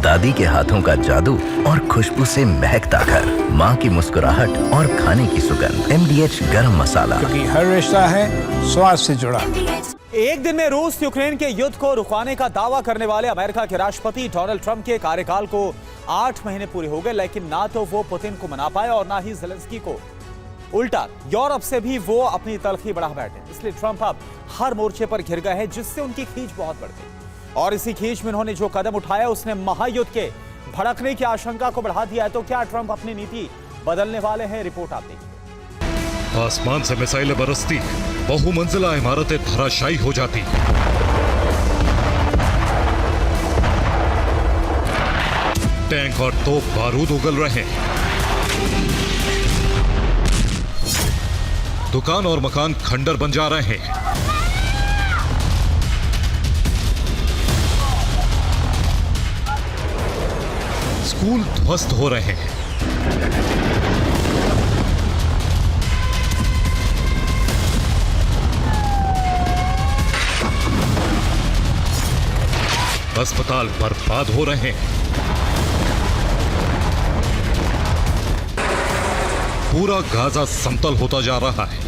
दादी के हाथों का जादू और खुशबू से महकता घर, माँ की मुस्कुराहट और खाने की सुगंध। MDH गरम मसाला, क्योंकि हर रिश्ता है स्वाद से जुड़ा। एक दिन में रूस यूक्रेन के युद्ध को रुकवाने का दावा करने वाले अमेरिका के राष्ट्रपति डोनाल्ड ट्रंप के कार्यकाल को 8 महीने पूरे हो गए, लेकिन ना तो वो पुतिन को मना पाए और ना ही ज़ेलेंस्की को। उल्टा यूरोप से भी वो अपनी तलखी बढ़ा बैठे। इसलिए ट्रंप अब हर मोर्चे पर घिर गए हैं, जिससे उनकी खींच बहुत बढ़ गई। और इसी खींच में उन्होंने जो कदम उठाया उसने महायुद्ध के भड़कने की आशंका को बढ़ा दिया है। तो क्या ट्रंप अपनी नीति बदलने वाले हैं? रिपोर्ट आप देखिए। आसमान से मिसाइलें बरसती, बहुमंजिला इमारतें धराशायी हो जाती। टैंक और तोप बारूद उगल रहे। दुकान और मकान खंडर बन जा रहे हैं। स्कूल ध्वस्त हो रहे हैं। अस्पताल बर्बाद हो रहे हैं। पूरा गाजा समतल होता जा रहा है।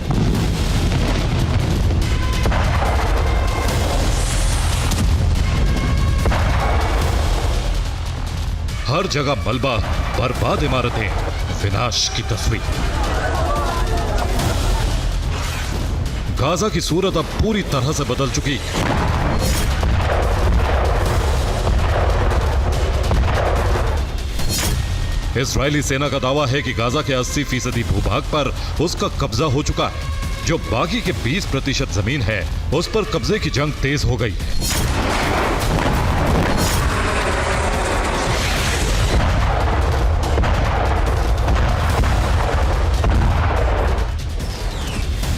हर जगह मलबा, बर्बाद इमारतें, विनाश की तस्वीर। गाजा की सूरत अब पूरी तरह से बदल चुकी है। इजरायली सेना का दावा है कि गाजा के 80% भूभाग पर उसका कब्जा हो चुका है। जो बाकी के 20% जमीन है, उस पर कब्जे की जंग तेज हो गई है।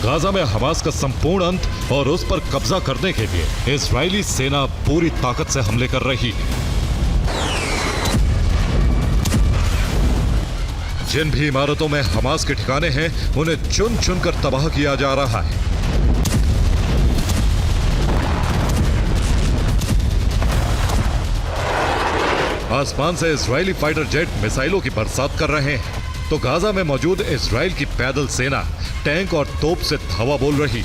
गाजा में हमास का संपूर्ण अंत और उस पर कब्जा करने के लिए इजरायली सेना पूरी ताकत से हमले कर रही है। जिन भी इमारतों में हमास के ठिकाने हैं, उन्हें चुन चुन कर तबाह किया जा रहा है। आसमान से इजरायली फाइटर जेट मिसाइलों की बरसात कर रहे हैं, तो गाजा में मौजूद इजरायल की पैदल सेना टैंक और तोप से धावा बोल रही।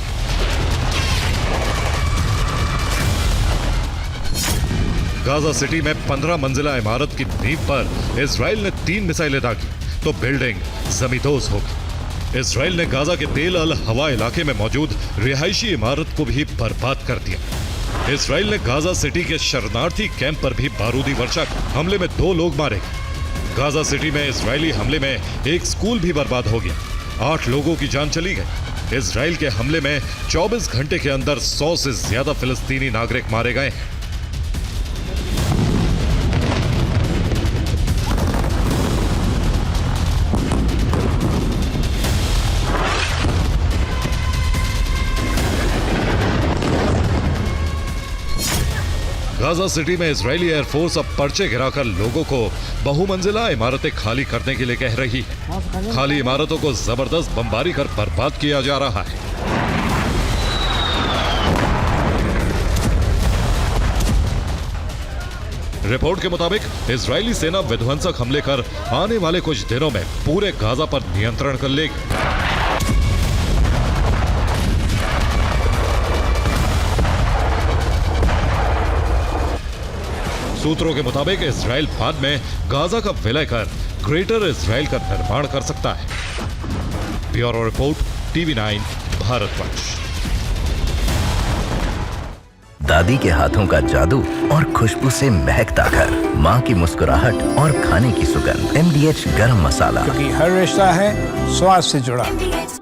गाजा सिटी में 15 मंजिला इमारत की नींव पर इजरायल ने 3 मिसाइलें दागी, तो बिल्डिंग जमींदोज हो गई। इजरायल ने गाजा के तेल अल हवा इलाके में मौजूद रिहायशी इमारत को भी बर्बाद कर दिया। इजरायल ने गाजा सिटी के शरणार्थी कैंप पर भी बारूदी वर्षा की। हमले में 2 लोग मारे गए। गाजा सिटी में इजरायली हमले में एक स्कूल भी बर्बाद हो गया। 8 लोगों की जान चली गई। इजरायल के हमले में 24 घंटे के अंदर 100 से ज्यादा फिलिस्तीनी नागरिक मारे गए। गाजा सिटी में इजरायली एयरफोर्स अब पर्चे गिराकर लोगों को बहुमंजिला इमारतें खाली करने के लिए कह रही है। खाली इमारतों को जबरदस्त बमबारी कर बर्बाद किया जा रहा है। रिपोर्ट के मुताबिक इजरायली सेना विध्वंसक हमले कर आने वाले कुछ दिनों में पूरे गाजा पर नियंत्रण कर लेगी। सूत्रों के मुताबिक इजरायल बाद में गाजा का विलय कर ग्रेटर इजरायल का निर्माण कर सकता है। Bureau report, TV9 Bharatvarsh. दादी के हाथों का जादू और खुशबू से महकता घर, माँ की मुस्कुराहट और खाने की सुगंध। MDH गरम मसाला, क्योंकि हर रिश्ता है स्वाद से जुड़ा।